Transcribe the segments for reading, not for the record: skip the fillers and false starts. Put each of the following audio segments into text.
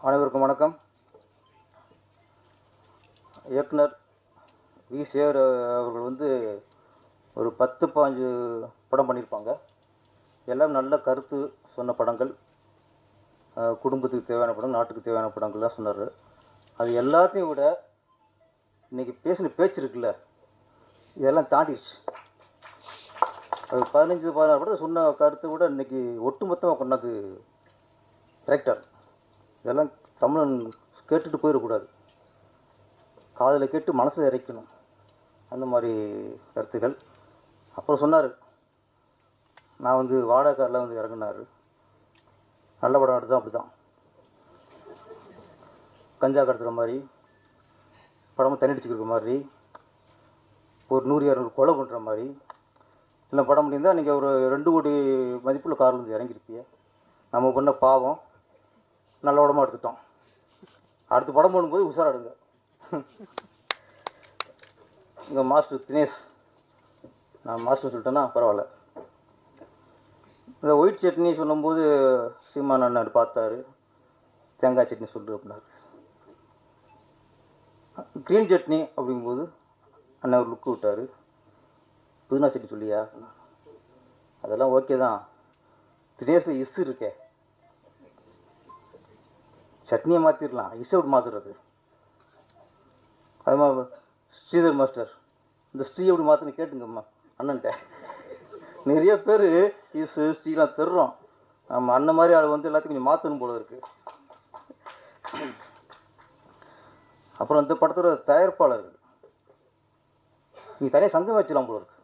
அனைவருக்கும் வணக்கம். இயக்குனர் வி. சேகர் அவர்கள் ஒரு 10-15 படம் பண்ணியிருப்பாங்க. எல்லாம் நல்ல கருத்து சொன்ன படங்கள், குடும்பத்துக்கு தேவையான படம், நாட்டுக்கு தேவையான படங்கள் தான் சொன்னார். அது எல்லாத்தையும் விட இன்றைக்கி பேசின பேச்சு இருக்குல்ல, இதெல்லாம் தாண்டிடுச்சு. அது 15-16 படத்தை சொன்ன கருத்தை விட இன்றைக்கி ஒட்டுமொத்தமாக கொண்டாது கரெக்டாக. இதெல்லாம் தமிழன் கேட்டுட்டு போயிடக்கூடாது, காதில் கேட்டு மனசில் இறைக்கணும், அந்த மாதிரி கருத்துக்கள். அப்புறம் சொன்னார், நான் வாடகைக்காரில் இறங்கினார். நல்ல படம் எடுத்து அப்படி தான் கஞ்சா கடத்துகிற மாதிரி, படமாக தண்ணடிச்சுக்கிற மாதிரி, ஒரு 100-200 கொலை பண்ணுற மாதிரி இல்லை படம் பண்ணியிருந்தால் நீங்கள் ஒரு 2 கோடி மதிப்புள்ள காரில் இறங்கியிருப்பீங்க. நம்ம பண்ண பாவம் நல்ல படமாக எடுத்துட்டோம். அடுத்த படம் போடும்போது உஷாராடுங்க. இங்கே மாஸ்டர் தினேஷ், நான் மாஸ்டர் சொல்லிட்டேன்னா பரவாயில்ல. இந்த ஒயிட் சட்னி சொல்லும்போது சீமான் அண்ணன் பார்த்தாரு, தேங்காய் சட்னி சொல்லு அப்படின்னாரு. க்ரீன் சட்னி அப்படிங்கும்போது அண்ணன் ஒரு லுக்கு விட்டார், புதினா சட்னி சொல்லியா. அதெல்லாம் ஓகே தான். தினேஷில் இஸ் இருக்கே, சட்னியை மாற்றிடலாம், இசை விட்டு மாற்றுறது. அது மாதிரி ஸ்ரீதர் மாஸ்டர், இந்த ஸ்ரீ எப்படி மாற்றுன்னு கேட்டுங்கம்மா அண்ணன்ட்ட. நிறைய பேர் இசு ஸ்ரீலாம் தர்றோம். நம்ம அண்ணன் மாதிரி ஆள் எல்லாத்தையும் கொஞ்சம் மாற்றணும் போல இருக்குது. அப்புறம் இந்த படத்தோட தயாரிப்பாளர்கள் நீங்கள் தனியாக சங்கம் வச்சிடலாம் போல இருக்குது.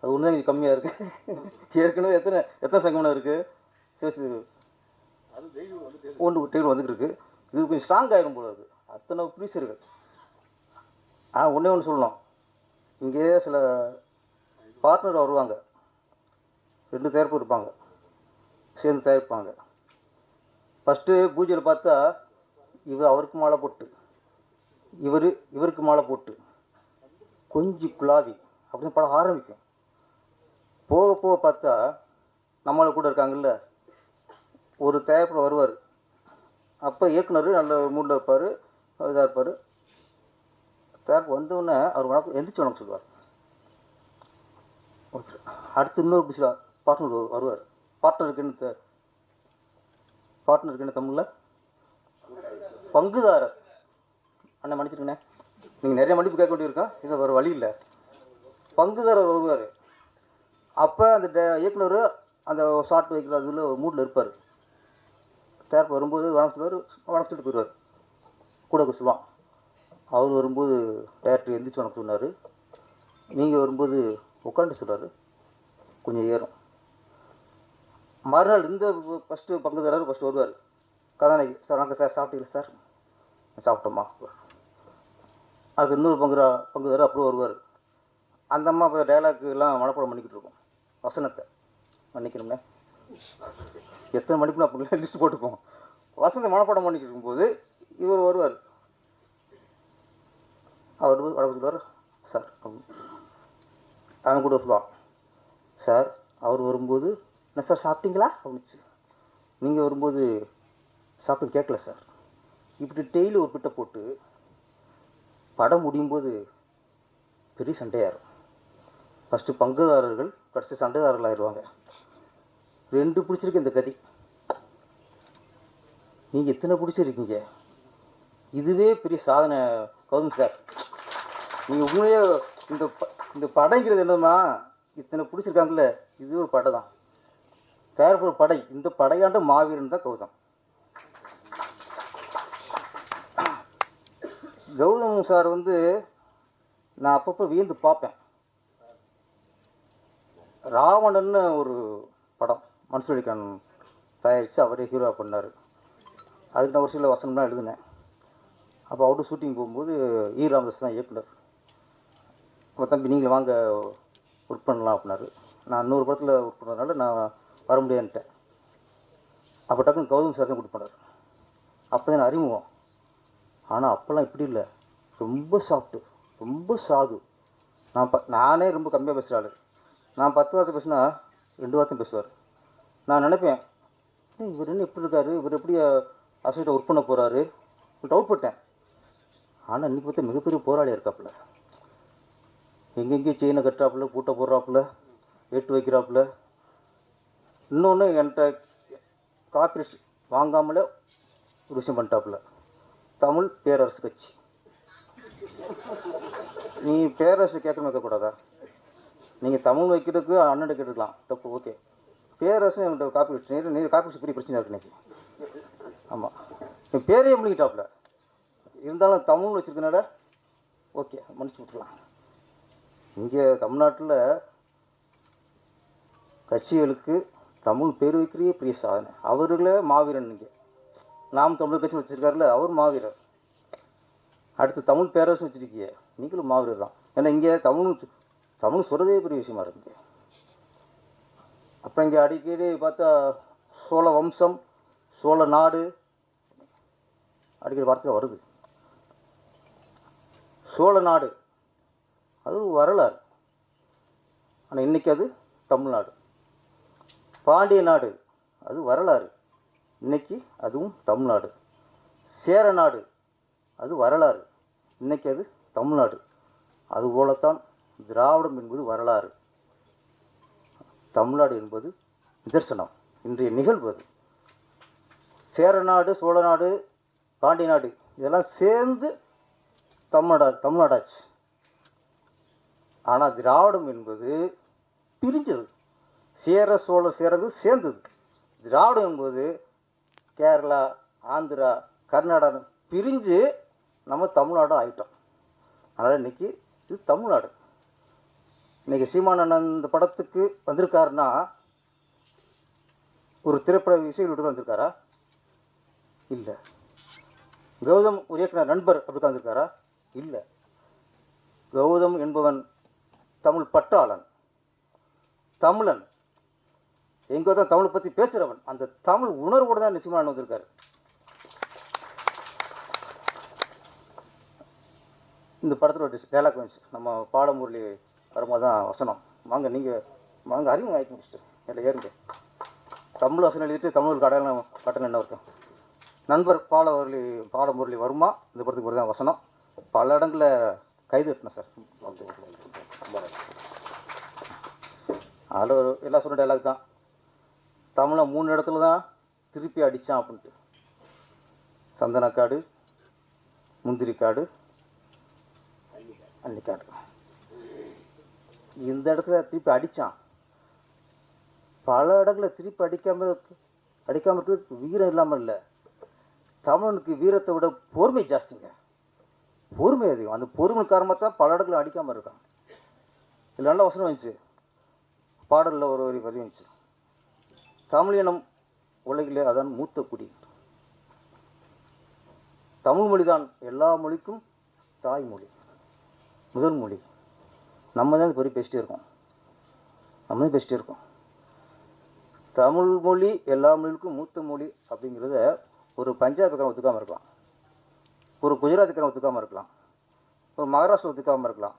அது ஒன்று தான் கொஞ்சம் கம்மியாக இருக்குது. ஏற்கனவே எத்தனை சங்கம்னா இருக்குது, ஒன்று டெய்லர் வந்துருக்கு. இது கொஞ்சம் ஸ்ட்ராங் ஆகிடும் போல இருக்குது, அத்தனை ப்ரீசர்கள். ஒன்றே ஒன்று சொல்லணும், இங்கே சில பார்ட்னர் வருவாங்க, 2 தயாரிப்பு இருப்பாங்க, சேர்ந்து தயாரிப்பாங்க. ஃபஸ்ட்டு பூஜையில் பார்த்தா இவர் அவருக்கு மாலை போட்டு, இவருக்கு மாலை போட்டு, கொஞ்சம் குலாவி அப்படின்னு படம் ஆரம்பிக்கும். போக போக பார்த்தா நம்மளை கூட இருக்காங்கல்ல, ஒரு தயாரிப்பில் வருவார். அப்போ இயக்குனர் நல்ல மூடில் இருப்பார், இதாக இருப்பார். தயாரிப்பு வந்தோடனே அவர் வணக்கம் எந்திரிச்சு வணக்கம் சொல்லுவார். ஓகே, அடுத்து இன்னொரு பிடிச்சா பார்ட்னர் வருவார். பார்ட்னருக்கு என்ன தமிழில் பங்குதாரர். அண்ணன் மன்னிச்சிருக்கண்ணே, நீங்கள் நிறைய மன்னிப்பு கேட்க வேண்டியிருக்கோம், இது வேறு வழி இல்லை. பங்குதாரர் வருவார். அப்போ அந்த இயக்குனர் அந்த ஷார்ட் வைக்கிற அதில் ஒரு மூடில் இருப்பார். தயாரிப்பு வரும்போது வணக்கம் சொல்லுவார், வணக்கம் சொல்லிட்டு போயிடுவார். கூட சொல்லுவான். அவர் வரும்போது டேரக்டர் எந்திரிச்சு வணக்கம் சொன்னார், நீங்கள் வரும்போது உட்காந்து சொல்கிறார், கொஞ்சம் ஏறும். மறுநாள் இந்த ஃபஸ்ட்டு பங்குதாரர் ஃபஸ்ட்டு வருவார். கதாநாயகி, சார் வணக்கம் சார், சாப்பிட்டீங்களா சார்? சாப்பிட்டோம்மா. அதுக்கு இன்னொரு பங்குதாரர் அப்புறம் வருவார். அந்த அம்மா இப்போ டைலாக் எல்லாம் மனப்பாடம் பண்ணிக்கிட்டு இருக்கோம், வசனத்தை மன்னிக்கணும்னே, எத்தனை மணிக்குன்னு அப்படி லிஸ்ட் போட்டுப்போம். வசந்த மனப்பாடம் பண்ணிக்கிட்டு இருக்கும்போது இவர் வருவார். அவர் வடக்கு சொல்லுவார், சார் அவன் கூட சொல்லுவான், சார் அவர் வரும்போது என்ன சார் சாப்பிட்டீங்களா அப்படிச்சு, நீங்கள் வரும்போது சாப்பிட்டு கேட்கல சார். இப்படி டெய்லி ஒரு பிட்டை போட்டு படம் முடியும் போது பெரிய சண்டையாகும். ஃபஸ்ட்டு பங்குதாரர்கள் கடைசி சண்டைதாரர்கள் ஆயிடுவாங்க. 2 பிடிச்சிருக்கு இந்த கதை, நீங்கள் எத்தனை பிடிச்சிருக்கீங்க, இதுவே பெரிய சாதனை கௌதம் சார். நீங்கள் உண்மையே இந்த படைங்கிறது என்னன்னா, இத்தனை பிடிச்சிருக்காங்கல்ல, இது ஒரு படை தான், தயாரிப்பு ஒரு படை. இந்த படையாண்ட மாவீரன் தான் கௌதம். கௌதம் சார் நான் அப்பப்போ வியந்து பார்ப்பேன். ராவணன்னு ஒரு படம் மன்சூரிகான் தயாரித்து அவரே ஹீரோவாக பண்ணார். அதுக்கு நான் ஒரு சில வசனம்லாம் எழுதினேன். அப்போ அவுட்டு ஷூட்டிங் போகும்போது ராமதாஸ் தான் இயக்குனர். அப்போ தம்பி நீங்கள் வாங்க ஒர்க் பண்ணலாம் அப்படின்னாரு. நான் இன்னொரு படத்தில் ஒர்க் பண்ணுறதுனால நான் வர முடியாதுன்ட்டேன். அப்போ டக்குன்னு கௌதம் சார் தான் கூப்பிட்டு பண்ணார். அப்போ தான் அறிமுகம். ஆனால் அப்போல்லாம் இப்படி இல்லை, ரொம்ப சாஃப்ட்டு, ரொம்ப சாது. நானே ரொம்ப கம்மியாக பேசுகிற ஆள். நான் 10 வார்த்தை பேசினா 2 வார்த்தையும் பேசுவார். நான் நினைப்பேன், இவர் என்ன எப்படி இருக்காரு, இவர் எப்படி அரசுகிட்ட ஒர்க் பண்ண போகிறாரு, டவுட் பட்டேன். ஆனால் இன்றைக்கி பார்த்தா மிகப்பெரிய போராளியாக இருக்காப்புல. எங்கெங்கேயும் செயினை கட்டுறாப்புல, பூட்டை போடுறாப்புல, எட்டு வைக்கிறாப்புல. இன்னொன்று என்கிட்ட காப்பி வாங்காமலே ஒரு விஷயம் பண்ணிட்டாப்புல. தமிழ் பேரரசு கட்சி. நீ பேரரசு கேட்கணும் வைக்கக்கூடாதா? நீங்கள் தமிழ் வைக்கிறதுக்கு அண்ணன் கேட்டுக்கலாம், தப்பு, ஓகே. பேரரசு என்கிட்ட காப்பி வச்சு, நீ காப்பி வச்சு பெரிய பிரச்சனை இருக்கு இன்னைக்கு. ஆமாம், என் பேரையே முடிக்கிட்டாப்புல. இருந்தாலும் தமிழ் வச்சுருக்கனால ஓகே, மன்னிச்சு விட்டுலாம். இங்கே தமிழ்நாட்டில் கட்சிகளுக்கு தமிழ் பேர் வைக்கிறே பெரிய சாதனை. அவர்களே மாவீரன். இங்கே நாம் தமிழ் கட்சி வச்சுருக்காருல, அவர் மாவீரர். அடுத்து தமிழ் பேரரசு வச்சுருக்கீங்க, நீங்களும் மாவீரர் தான். ஏன்னா இங்கே தமிழ் சொல்கிறதே பெரிய விஷயமா இருக்குங்க. அப்புறம் இங்கே அடிக்கடி பார்த்தா சோழ வம்சம், சோழ நாடு அடிக்கடி வார்த்தை வருது. சோழ நாடு அது வரலாறு, ஆனால் இன்றைக்கி அது தமிழ்நாடு. பாண்டிய நாடு அது வரலாறு, இன்றைக்கி அதுவும் தமிழ்நாடு. சேர நாடு அது வரலாறு, இன்றைக்கி அது தமிழ்நாடு. அதுபோலத்தான் திராவிடம் என்பது வரலாறு, தமிழ்நாடு என்பது நிதர்சனம், இன்றைய நிகழ்வு. அது சேர நாடு, சோழ நாடு, பாண்டிய நாடு இதெல்லாம் சேர்ந்து தமிழ்நாடாச்சு. ஆனால் திராவிடம் என்பது பிரிஞ்சது. சேர சோழ சேரது சேர்ந்தது. திராவிடம் என்பது கேரளா, ஆந்திரா, கர்நாடகா பிரிஞ்சு நம்ம தமிழ்நாடு ஆகிட்டோம். அதனால் இன்றைக்கி இது தமிழ்நாடு. இன்றைக்கி சீமானண்ணன் இந்த படத்துக்கு வந்திருக்காருன்னா ஒரு திரைப்பட இசைகளுடன் வந்திருக்காரா? இல்லை. கௌதம் ஒரு இயக்குனர் நண்பர் அப்படி வந்திருக்காரா? இல்லை. கௌதம் என்பவன் தமிழ் பற்றாளன், தமிழன், எங்கோ தான் தமிழை பற்றி பேசுகிறவன். அந்த தமிழ் உணர்வோடு தான் நிச்சயமாக வந்திருக்காரு. இந்த படத்தில் ஒரு டைலாக் வந்துச்சு, நம்ம பாடமுரளி வரும்போது தான் வசனம். வாங்க நீங்கள் வாங்க, அறிமுகம் ஆகிக்க முடிச்சுட்டு இல்லை ஏறுங்க. தமிழ் வசனம் எழுதிட்டு தமிழ் கட்டணம் என்ன இருக்கும். நண்பர் பாடமுரளி வருமா இந்த படத்துக்கு ஒரு தான் வசனம். பல இடங்களில் கைது வெட்டினேன் சார். அதில் ஒரு எல்லா சொன்ன டைலாக் தான். தமிழை 3 இடத்துல தான் திருப்பி அடித்தான் அப்படின்ட்டு. சந்தனக்காடு, முந்திரிக்காடு, அன்னிக்காடு. இந்த இடத்துல திருப்பி அடித்தான். பல இடங்களில் திருப்பி அடிக்காமல் இருக்கிறதுக்கு வீரம் இல்லாமல் இல்லை. தமிழனுக்கு வீரத்தை விட பொறுமை ஜாஸ்திங்க, பொறுமை அதிகம். அந்த பொறுமை காரணமாக தான் பல இடங்களில் அடிக்காமல் இருக்கான். இல்லை நல்ல வசனம் வந்துச்சு, பாடலில் ஒரு வரி வந்துச்சு. தமிழ் இனம் உலகிலே அதான் மூத்த குடி. தமிழ் மொழி தான் எல்லா மொழிக்கும் தாய்மொழி, முதல் மொழி. நம்ம தான் பெரிய பேசிட்டே இருக்கோம். தமிழ் மொழி எல்லா மொழிக்கும் மூத்த மொழி அப்படிங்கிறத ஒரு பஞ்சாபுக்காரன் ஒத்துக்காமல் இருக்கலாம், ஒரு குஜராத்துக்காரன் ஒத்துக்காமல் இருக்கலாம், ஒரு மகாராஷ்டிரா ஒத்துக்காமல் இருக்கலாம்,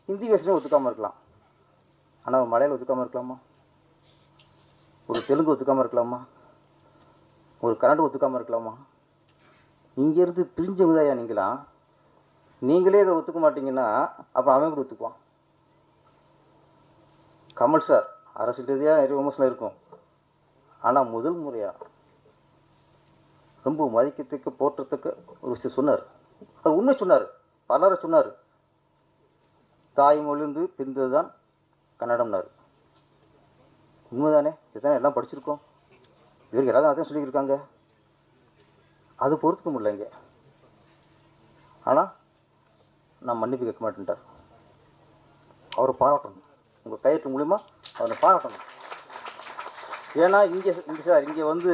ஹிந்தி பேசுகிறவங்க ஒத்துக்காமல் இருக்கலாம். ஆனால் ஒரு மலையாளம் ஒத்துக்காமல் இருக்கலாமா? ஒரு தெலுங்கு ஒத்துக்காமல் இருக்கலாமா? ஒரு கன்னடம் ஒத்துக்காமல் இருக்கலாமா? இங்கேருந்து பிரிஞ்சவங்க தான் நீங்களாம். நீங்களே இதை ஒத்துக்க மாட்டீங்கன்னா அப்புறம் அவன் எப்படி ஒத்துக்குவான்? கமல் சார் அரசியல் ரீதியாக நிறைய விமர்சனம் இருக்கும். ஆனால் முதல் முறையாக ரொம்ப மதிக்கத்துக்கு போற்றத்துக்கு ஒரு விஷயம் சொன்னார். அது உண்மை சொன்னார், பலரை சொன்னார். தாய்மொழிந்து பிரிந்தது தான் கன்னடம்னார். உண்மைதானே? இதுதானே எல்லாம் படிச்சிருக்கோம். இவருக்கு எல்லாரும் அதான் சொல்லியிருக்காங்க. அது பொறுத்துக்க முடியல இங்கே. ஆனால் நான் மன்னிப்பு கேட்க மாட்டேன்ட்டார். அவரை பாராட்டணும், உங்கள் கையெழுத்து மூலிமா அவரை பாராட்டணும். ஏன்னா இங்கே வந்து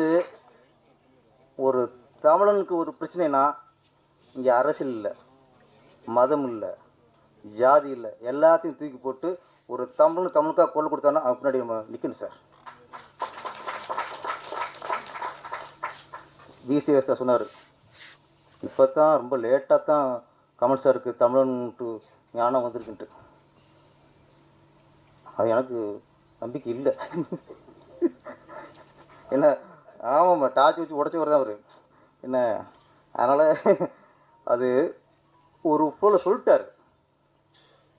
ஒரு தமிழனுக்கு ஒரு பிரச்சனைனா இங்கே அரசியல் இல்லை, மதம் இல்லை, ஜாதி இல்லை, எல்லாத்தையும் தூக்கி போட்டு ஒரு தமிழுக்காக கொண்டு கொடுத்தானா அவன் பின்னாடி நம்ம நிற்கணும் சார். விசிஎஸ் சொன்னார், இப்போ தான் ரொம்ப லேட்டாக தான் கமல் சாருக்கு தமிழன்ட்டு ஞானம் வந்திருக்குன்ட்டு. அது எனக்கு நம்பிக்கை இல்லை. ஏன்னா ஆமாம்மா, டார்ச் வச்சு உடச்சவர் தான் அவர். என்ன. அதனால் அது ஒரு போல சொல்லிட்டார்.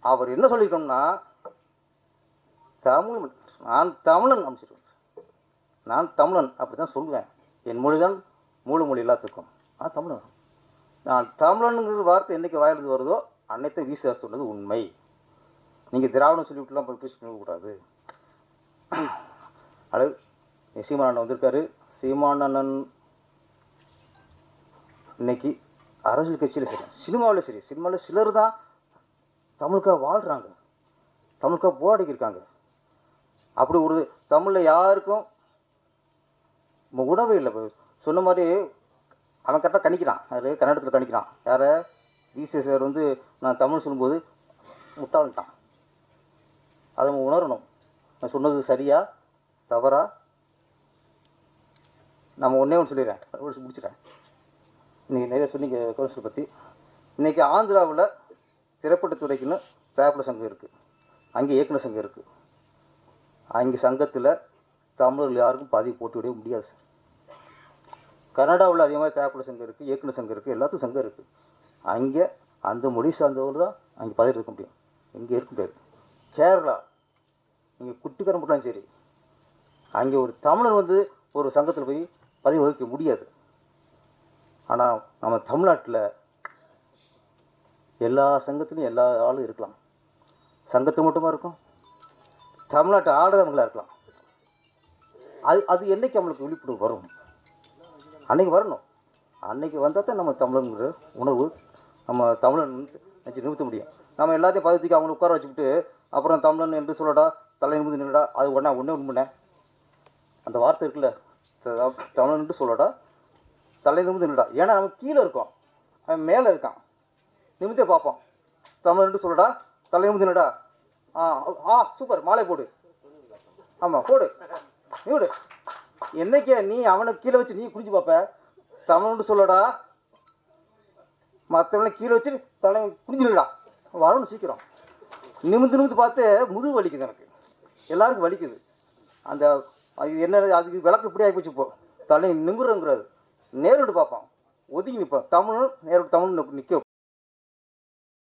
அவர் என்ன சொல்லியிருக்கோம்னா, தமிழ் நான் தமிழன் அமைச்சிருக்கேன். நான் தமிழன் அப்படி தான் சொல்லுவேன். என் மொழி தான் மூலமொழி எல்லாத்துக்கும். நான் தமிழன். நான் தமிழனுங்கிற வார்த்தை என்றைக்கு வாயிலிருந்து வருதோ அன்னைத்தை வீசார் சொன்னது உண்மை. நீங்கள் திராவிடம் சொல்லிவிட்டுலாம் போய் பேசி பண்ணக்கூடாது. அது சீமான் அண்ணன் வந்திருக்காரு. சீமான் அண்ணன் இன்னைக்கு அரசியல் கட்சியில் சரி, சினிமாவில் சரி, சினிமாவில் சிலர் தான் தமிழுக்காக வாழ்கிறாங்க, தமிழுக்காக போராடிக்கிருக்காங்க. அப்படி ஒரு தமிழில் யாருக்கும் உணவே இல்லை. சொன்ன மாதிரி அவன் கரெக்டாக கணிக்கிறான். யார் கன்னடத்தில் கணிக்கிறான். யாரை விசி சார் வந்து நான் தமிழ் சொல்லும்போது முட்டாள்ட்டான். அதை நம்ம உணரணும். நான் சொன்னது சரியா தவறா? நம்ம ஒன்றே ஒன்று சொல்லிடுறேன், முடிச்சிட்டேன். இன்றைக்கி நிறைய சொன்னீங்க கவுன்சில் பற்றி. இன்றைக்கி ஆந்திராவில் திரைப்படத்துறைக்குன்னு தயாரிப்பாளர் சங்கம் இருக்குது, அங்கே இயக்குனர் சங்கம் இருக்குது. அங்கே சங்கத்தில் தமிழர்கள் யாருக்கும் பதிவு போட்டு விட முடியாது சார். கனடாவில் அதே மாதிரி தயாரிப்பாளர் சங்கம் இருக்குது, இயக்குனர் சங்கம் இருக்குது, எல்லாத்துக்கும் சங்கம் இருக்குது. அங்கே அந்த மொழி சார்ந்தவர்கள் தான் அங்கே பதவி இருக்க முடியும், இங்கே இருக்க முடியாது. கேரளா நீங்கள் குட்டிக்காரன் போட்டாலும் சரி, அங்கே ஒரு தமிழன் வந்து ஒரு சங்கத்தில் போய் பதவி வகிக்க முடியாது. ஆனால் நம்ம தமிழ்நாட்டில் எல்லா சங்கத்துலையும் எல்லா ஆளும் இருக்கலாம். சங்கத்தில் மட்டுமா இருக்கும், தமிழ்நாட்டை ஆடுறவங்களாக இருக்கலாம். அது என்றைக்கு நம்மளுக்கு விழிப்புணர்வு வரும்? அன்றைக்கி வரணும். அன்றைக்கி வந்தால் தான் நம்ம தமிழங்கிற உணர்வு நம்ம தமிழன் நினச்சி நிறுத்த முடியும். நம்ம எல்லாத்தையும் பதவிக்கு அவங்களை உட்கார வச்சுக்கிட்டு அப்புறம் தமிழன் என்று சொல்லடா, தலை நிமிந்து நின்றுடா, அது ஒன்றே உண்மைண்ணே. அந்த வார்த்தை இருக்குல்ல, தமிழன் என்று சொல்லடா, தலை நிமிந்து நின்றுடா. ஏன்னா நம்ம கீழே இருக்கோம், அவன் மேலே இருக்கான். நிமிந்தே பார்ப்போம். தமிழன் என்று சொல்லடா, தலை நிமிந்து நின்றுடா. சூப்பர், மாலை போடு. ஆமாம் போடு, நீ விடு. என்னைக்கே நீ அவனை கீழே வச்சு நீ குடிச்சு பார்ப்ப, தமிழ்னு சொல்லடா, மற்றவனை கீழே வச்சு தலை குடிஞ்சிடா, வரணும் சீக்கிரம். நிமிந்து பார்த்து முதுகு வலிக்குது, எனக்கு எல்லாருக்கும் வலிக்குது. அந்த அது என்ன, அதுக்கு விளக்கு இப்படி ஆகி போச்சு. இப்போ தலை நிமிடுங்கிறது நேரிட்டு பார்ப்பான், ஒதுங்கி நிற்பான். தமிழ் நேரிட்டு தமிழ் நிற்க